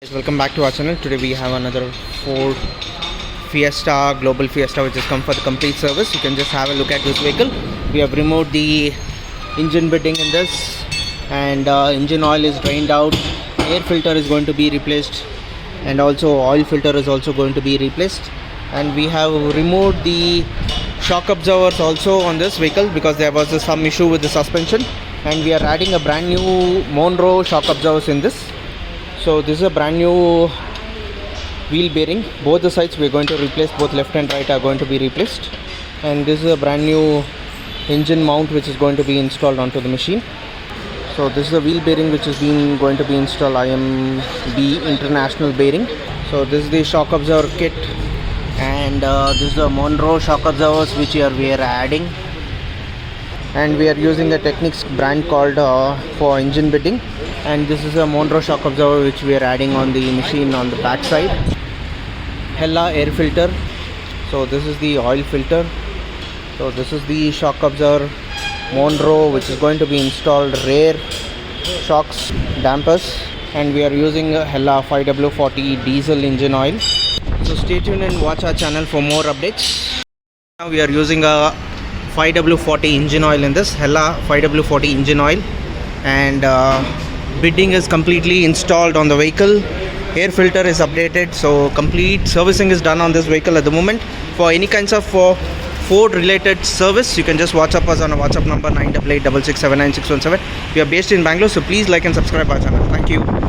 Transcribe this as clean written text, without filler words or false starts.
Guys, welcome back to our channel. Today we have another Ford Fiesta, Global Fiesta, which has come for the complete service. You can just have a look at this vehicle. We have removed the engine bedding in this, and engine oil is drained out. Air filter is going to be replaced, and also oil filter is also going to be replaced. And we have removed the shock absorbers also on this vehicle because there was some issue with the suspension, and we are adding a brand new Monroe shock absorbers in this. So this is a brand new wheel bearing. Both the sides we are going to replace, both left and right are going to be replaced. And this is a brand new engine mount which is going to be installed onto the machine. So this is a wheel bearing which is going to be installed, IMB International bearing. So this is the shock absorber kit, and this is the Monroe shock absorbers which we are adding. And we are using a Technics brand called for engine bedding. And this is a Monroe shock absorber which we are adding on the machine on the back side. Hella air filter. So this is the oil filter. So this is the shock absorber Monroe which is going to be installed, rear shocks, dampers, and we are using a Hella 5W40 diesel engine oil. So stay tuned and watch our channel for more updates. Now we are using a 5W40 engine oil in this, Hella 5W40 engine oil, and bedding is completely installed on the vehicle. Air filter is updated, so complete servicing is done on this vehicle at the moment. For any kinds of Ford related service, you can just WhatsApp us on a WhatsApp number 988 667 9617. We are based in Bangalore, so please like and subscribe our channel. Thank you.